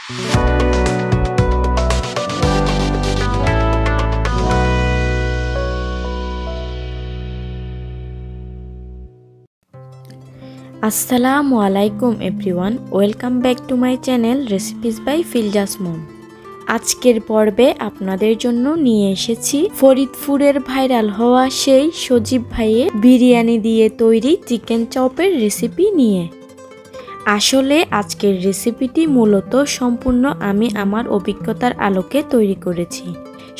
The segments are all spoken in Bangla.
আসসালামু আলাইকুম everyone, welcome back to my channel recipes by Filza's mom. আজকের পর্বে আপনাদের জন্য নিয়ে এসেছি ফরিদপুরের ভাইরাল হওয়া সেই সজীব ভাইয়ের বিরিয়ানি দিয়ে তৈরি চিকেন চপের রেসিপি নিয়ে। আসলে আজকের রেসিপিটি মূলত সম্পূর্ণ আমি আমার অভিজ্ঞতার আলোকে তৈরি করেছি।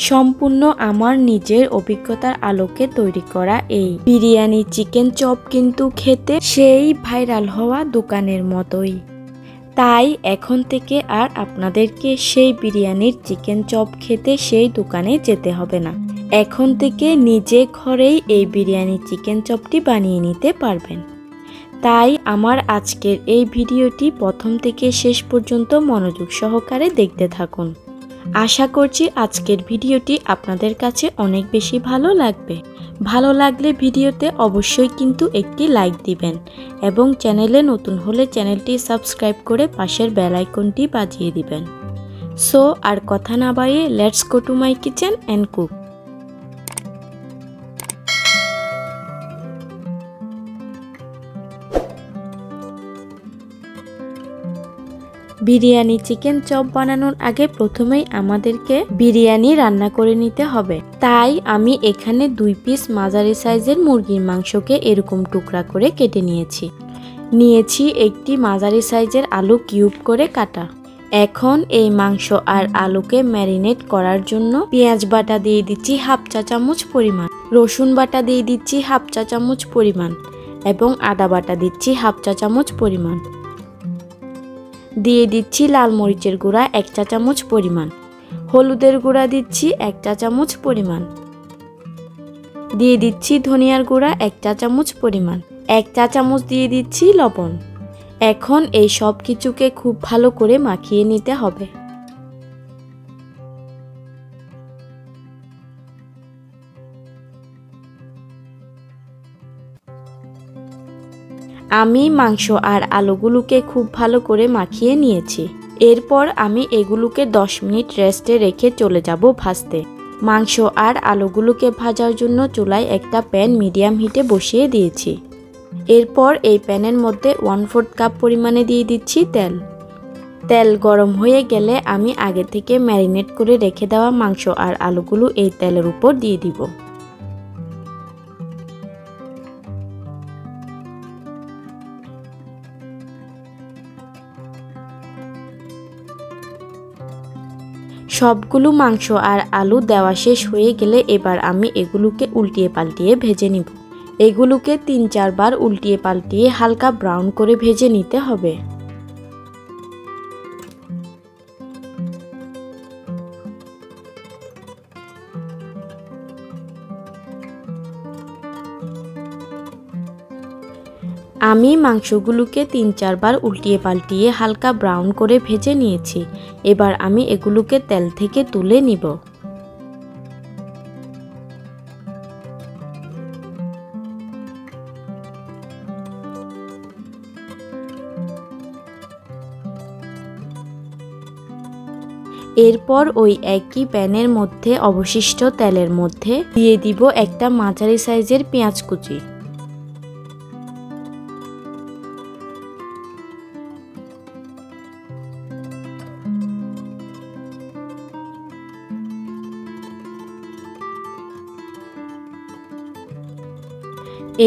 সম্পূর্ণ আমার নিজের অভিজ্ঞতার আলোকে তৈরি করা এই বিরিয়ানি চিকেন চপ কিন্তু খেতে সেই ভাইরাল হওয়া দোকানের মতোই। তাই এখন থেকে আর আপনাদেরকে সেই বিরিয়ানির চিকেন চপ খেতে সেই দোকানে যেতে হবে না। এখন থেকে নিজে ঘরেই এই বিরিয়ানি চিকেন চপটি বানিয়ে নিতে পারবেন। তাই আমার আজকের এই ভিডিওটি প্রথম থেকে শেষ পর্যন্ত মনোযোগ সহকারে দেখতে থাকুন। আশা করছি আজকের ভিডিওটি আপনাদের কাছে অনেক বেশি ভালো লাগবে। ভালো লাগলে ভিডিওতে অবশ্যই কিন্তু একটি লাইক দিবেন এবং চ্যানেলে নতুন হলে চ্যানেলটি সাবস্ক্রাইব করে পাশের বেল আইকনটি বাজিয়ে দিবেন। সো আর কথা না বাড়িয়ে let's go to my kitchen and cook. Biryani chicken chop বানানোর আগে প্রথমেই আমাদেরকে বিরিয়ানি রান্না করে নিতে হবে। তাই আমি এখানে 2 পিস মাঝারি সাইজের মুরগির মাংসকে এরকম টুকরা করে কেটে নিয়েছি একটি মাঝারি সাইজের আলু কিউব করে কাটা। এখন এই মাংস আর আলুকে ম্যারিনেট করার জন্য পেঁয়াজ বাটা দিয়ে দিচ্ছি হাফ চা চামচ পরিমাণ, রসুন বাটা দিয়ে দিচ্ছি হাফ চা চামচ পরিমাণ এবং আদা বাটা দিচ্ছি হাফ চা চামচ পরিমাণ। দিয়ে দিচ্ছি লাল মরিচের গুঁড়া 1 চা চামচ পরিমাণ, হলুদের গুঁড়া দিচ্ছি 1 চা চামচ পরিমাণ, দিয়ে দিচ্ছি ধনিয়ার গুঁড়া 1 চা চামচ পরিমাণ, 1 চা চামচ দিয়ে দিচ্ছি লবণ। এখন এই সব কিছুকে খুব ভালো করে মাখিয়ে নিতে হবে। আমি মাংস আর আলুগুলোকে খুব ভালো করে মাখিয়ে নিয়েছি। এরপর আমি এগুলোকে 10 মিনিট রেস্টে রেখে চলে যাব ভাজতে। মাংস আর আলুগুলোকে ভাজার জন্য চুলায় একটা প্যান মিডিয়াম হিটে বসিয়ে দিয়েছি। এরপর এই প্যানের মধ্যে 1/4 কাপ পরিমাণে দিয়ে দিচ্ছি তেল। তেল গরম হয়ে গেলে আমি আগে থেকে ম্যারিনেট করে রেখে দেওয়া মাংস আর আলুগুলো এই তেলের উপর দিয়ে দিব। সবগুলো মাংস আর আলু দেওয়া শেষ হয়ে গেলে এবার আমি এগুলোকে উল্টিয়ে পাল্টিয়ে ভেজে নিব। এগুলোকে 3-4 বার উল্টিয়ে পাল্টিয়ে হালকা ব্রাউন করে ভেজে নিতে হবে। আমি মাংসগুলোকে 3-4 বার উল্টিয়ে পাল্টিয়ে হালকা ব্রাউন করে ভেজে নিয়েছি। এবার আমি এগুলোকে তেল থেকে তুলে নিব। এরপর ওই একই প্যানের মধ্যে অবশিষ্ট তেলের মধ্যে দিয়ে দিব একটা মাঝারি সাইজের পেঁয়াজ কুচি।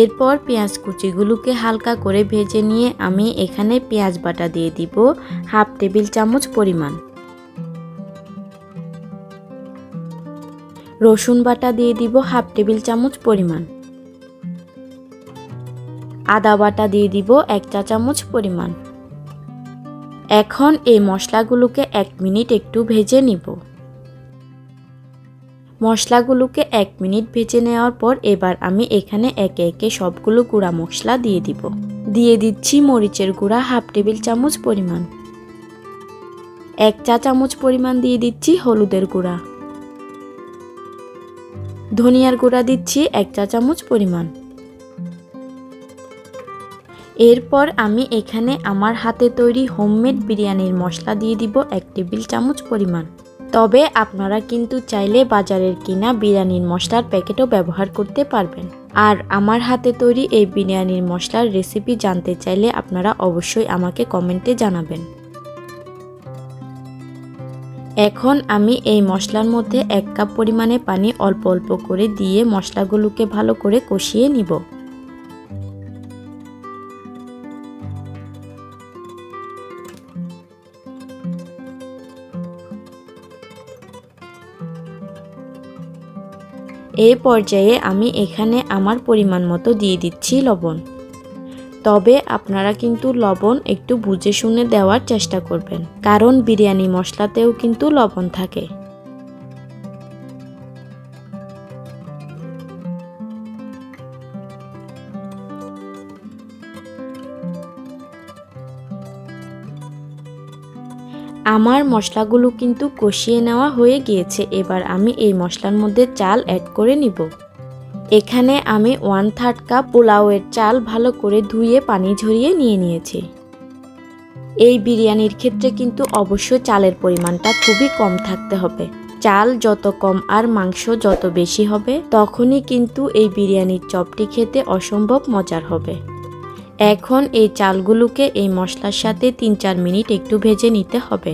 এরপর পেঁয়াজ কুচিগুলোকে হালকা করে ভেজে নিয়ে আমি এখানে পেঁয়াজ বাটা দিয়ে দিব হাফ টেবিল চামচ পরিমাণ, রসুন বাটা দিয়ে দিব হাফ টেবিল চামচ পরিমাণ, আদা বাটা দিয়ে দিব 1 চা চামচ পরিমাণ। এখন এই মশলাগুলোকে 1 মিনিট একটু ভেজে নিব। মশলাগুলোকে 1 মিনিট ভেজে নেওয়ার পর এবার আমি এখানে একে একে সবগুলো গুঁড়া মশলা দিয়ে দিব। দিয়ে দিচ্ছি মরিচের গুঁড়া হাফ টেবিল চামচ পরিমাণ, 1 চা চামচ পরিমাণ দিয়ে দিচ্ছি হলুদের গুঁড়া, ধনিয়ার গুঁড়া দিচ্ছি 1 চা চামচ পরিমাণ। এরপর আমি এখানে আমার হাতে তৈরি হোমমেড বিরিয়ানির মশলা দিয়ে দিব 1 টেবিল চামচ পরিমাণ। তবে আপনারা কিন্তু চাইলে বাজারের কিনা বিরিয়ানির মশলার প্যাকেটও ব্যবহার করতে পারবেন। আর আমার হাতে তৈরি এই বিরিয়ানির মশলার রেসিপি জানতে চাইলে আপনারা অবশ্যই আমাকে কমেন্টে জানাবেন। এখন আমি এই মশলার মধ্যে 1 কাপ পরিমাণে পানি অল্প অল্প করে দিয়ে মশলাগুলোকে ভালো করে কষিয়ে নিব। এই পর্যায়ে আমি এখানে আমার পরিমাণ মতো দিয়ে দিচ্ছি লবণ। তবে আপনারা কিন্তু লবণ একটু বুঝে শুনে দেওয়ার চেষ্টা করবেন, কারণ বিরিয়ানি মশলাতেও কিন্তু লবণ থাকে। আমার মশলাগুলো কিন্তু কষিয়ে নেওয়া হয়ে গিয়েছে। এবার আমি এই মশলার মধ্যে চাল অ্যাড করে নিব। এখানে আমি 1/3 কাপ পোলাওয়ের চাল ভালো করে ধুয়ে পানি ঝরিয়ে নিয়েছি। এই বিরিয়ানির ক্ষেত্রে কিন্তু অবশ্যই চালের পরিমাণটা খুবই কম থাকতে হবে। চাল যত কম আর মাংস যত বেশি হবে তখনই কিন্তু এই বিরিয়ানির চপটি খেতে অসম্ভব মজার হবে। এখন এই চালগুলোকে এই মশলার সাথে 3-4 মিনিট একটু ভেজে নিতে হবে।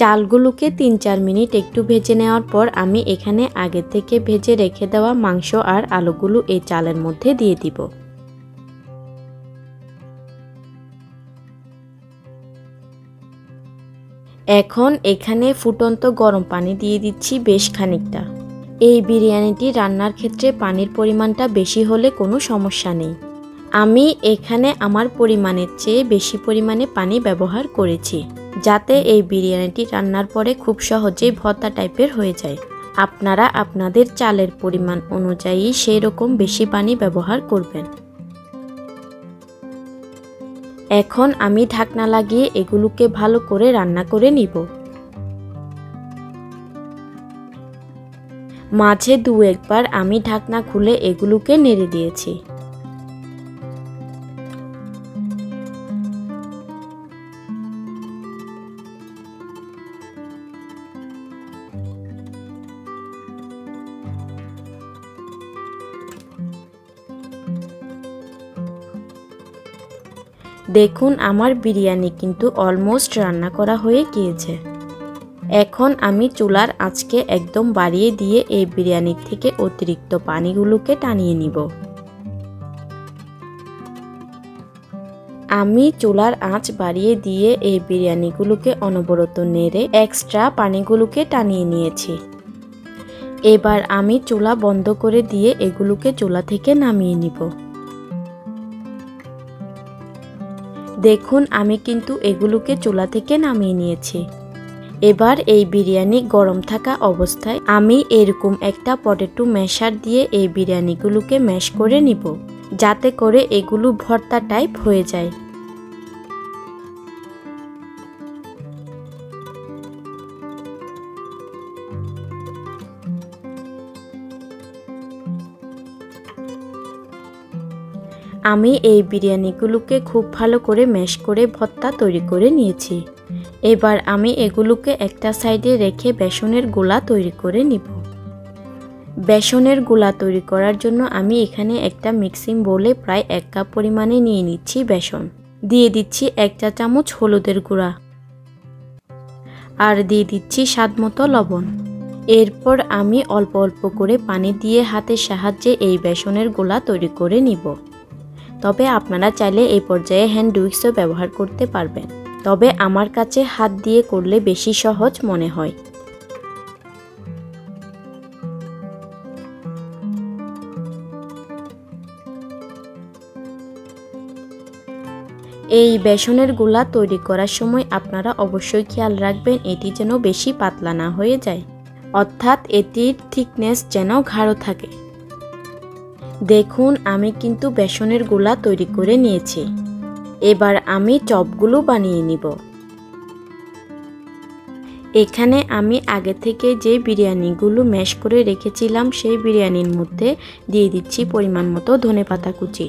চালগুলোকে 3-4 মিনিট একটু ভেজে নেওয়ার পর আমি এখানে আগে থেকে ভেজে রেখে দেওয়া মাংস আর আলুগুলো এই চালের মধ্যে দিয়ে দিব। এখন এখানে ফুটন্ত গরম পানি দিয়ে দিচ্ছি বেশ খানিকটা। এই বিরিয়ানিটি রান্নার ক্ষেত্রে পানির পরিমাণটা বেশি হলে কোনো সমস্যা নেই। আমি এখানে আমার পরিমাণের চেয়ে বেশি পরিমাণে পানি ব্যবহার করেছি, যাতে এই বিরিয়ানিটি রান্নার পরে খুব সহজেই ভর্তা টাইপের হয়ে যায়। আপনারা আপনাদের চালের পরিমাণ অনুযায়ী সেই রকম বেশি পানি ব্যবহার করবেন। এখন আমি ঢাকনা লাগিয়ে এগুলোকে ভালো করে রান্না করে নিব। মাঝে 2-1 বার আমি ঢাকনা খুলে এগুলোকে নেড়ে দিয়েছি। দেখুন আমার বিরিয়ানি কিন্তু অলমোস্ট রান্না করা হয়ে গিয়েছে। এখন আমি চুলার আঁচকে একদম বাড়িয়ে দিয়ে এই বিরিয়ানির থেকে অতিরিক্ত পানিগুলোকে টানিয়ে নিব। আমি চুলার আঁচ বাড়িয়ে দিয়ে এই বিরিয়ানিগুলোকে অনবরত নেড়ে এক্সট্রা পানিগুলোকে টানিয়ে নিয়েছি। এবার আমি চুলা বন্ধ করে দিয়ে এগুলোকে চুলা থেকে নামিয়ে নিব। দেখুন আমি কিন্তু এগুলোকে চুলা থেকে নামিয়ে নিয়েছি। এবার এই বিরিয়ানি গরম থাকা অবস্থায় আমি এরকম একটা পটেটো ম্যাশার দিয়ে এই বিরিয়ানিগুলোকে ম্যাশ করে নিব, যাতে করে এগুলো ভর্তা টাইপ হয়ে যায়। আমি এই বিরিয়ানিগুলোকে খুব ভালো করে ম্যাশ করে ভর্তা তৈরি করে নিয়েছি। এবার আমি এগুলোকে একটা সাইডে রেখে বেসনের গোলা তৈরি করে নিব। বেসনের গোলা তৈরি করার জন্য আমি এখানে একটা মিক্সিং বোলে প্রায় 1 কাপ পরিমাণে নিয়ে নিচ্ছি বেসন। দিয়ে দিচ্ছি 1 চা চামচ হলুদের গুঁড়া আর দিয়ে দিচ্ছি স্বাদমতো লবণ। এরপর আমি অল্প অল্প করে পানি দিয়ে হাতের সাহায্যে এই বেসনের গোলা তৈরি করে নিব। তবে আপনারা চাইলে এই পর্যায়ে হ্যান্ড উইক্সও ব্যবহার করতে পারবেন, তবে আমার কাছে হাত দিয়ে করলে বেশি সহজ মনে হয়। এই বেসনের গোলা তৈরি করার সময় আপনারা অবশ্যই খেয়াল রাখবেন এটি যেন বেশি পাতলা না হয়ে যায়, অর্থাৎ এটির থিকনেস যেন গাঢ় থাকে। দেখুন আমি কিন্তু বেসনের গোলা তৈরি করে নিয়েছি। এবার আমি চপগুলো বানিয়ে নিব। এখানে আমি আগে থেকে যে বিরিয়ানিগুলো ম্যাশ করে রেখেছিলাম সেই বিরিয়ানির মধ্যে দিয়ে দিচ্ছি পরিমাণ মতো ধনেপাতা কুচি।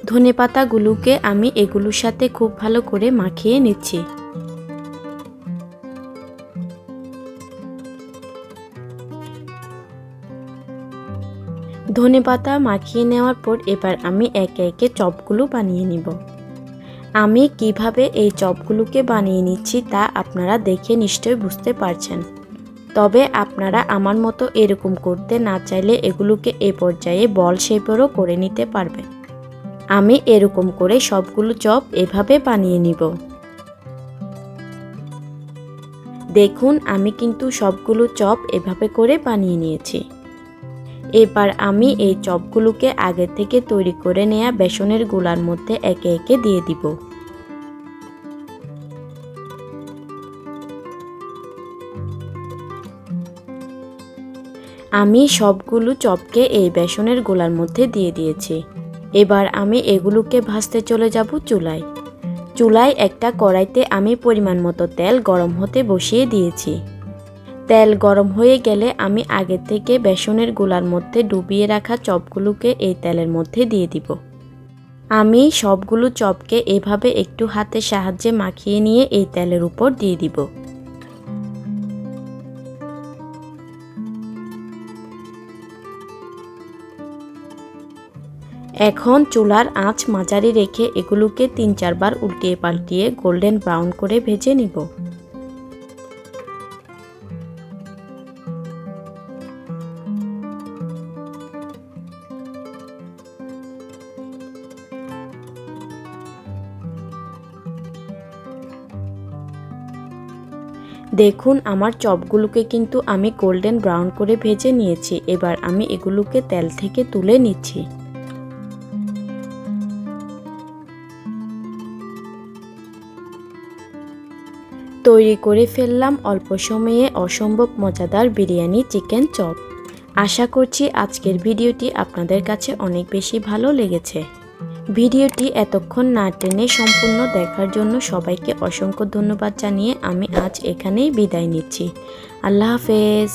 ধনেপাতাগুলোকে আমি এগুলোর সাথে খুব ভালো করে মাখিয়ে নিচ্ছি। ধনেপাতা মাখিয়ে নেওয়ার পর এবার আমি একে একে চপগুলো বানিয়ে নিব। আমি কিভাবে এই চপগুলোকে বানিয়ে নিচ্ছি তা আপনারা দেখে নিশ্চয়ই বুঝতে পারছেন। তবে আপনারা আমার মতো এরকম করতে না চাইলে এগুলোকে এ পর্যায়ে বল শেপেরও করে নিতে পারবেন। আমি এরকম করে সবগুলো চপ এভাবে বানিয়ে নিব। দেখুন আমি কিন্তু সবগুলো চপ এভাবে করে বানিয়ে নিয়েছি। এবার আমি এই চপগুলোকে আগে থেকে তৈরি করে নেওয়া বেসনের গুলার মধ্যে একে একে দিয়ে দিব। আমি সবগুলো চপকে এই বেসনের গোলার মধ্যে দিয়ে দিয়েছি। এবার আমি এগুলোকে ভাজতে চলে যাব চুলায়। চুলায় একটা কড়াইতে আমি পরিমাণ মতো তেল গরম হতে বসিয়ে দিয়েছি। তেল গরম হয়ে গেলে আমি আগে থেকে বেসনের গোলার মধ্যে ডুবিয়ে রাখা চপগুলোকে এই তেলের মধ্যে দিয়ে দিব। আমি সবগুলো চপকে এভাবে একটু হাতের সাহায্যে মাখিয়ে নিয়ে এই তেলের উপর দিয়ে দিব। এখন চুলার আঁচ মাঝারি রেখে এগুলোকে ৩-৪ বার উল্টিয়ে পাল্টিয়ে গোল্ডেন ব্রাউন করে ভেজে নিব। দেখুন আমার চপগুলোকে কিন্তু আমি গোল্ডেন ব্রাউন করে ভেজে নিয়েছি। এবার আমি এগুলোকে তেল থেকে তুলে নিচ্ছি। তৈরি করে ফেললাম অল্প সময়ে অসম্ভব মজাদার বিরিয়ানি চিকেন চপ। আশা করছি আজকের ভিডিওটি আপনাদের কাছে অনেক বেশি ভালো লেগেছে। ভিডিওটি এতক্ষণ না টেনে সম্পূর্ণ দেখার জন্য সবাইকে অসংখ্য ধন্যবাদ জানিয়ে আমি আজ এখানেই বিদায় নিচ্ছি। আল্লাহ হাফেজ।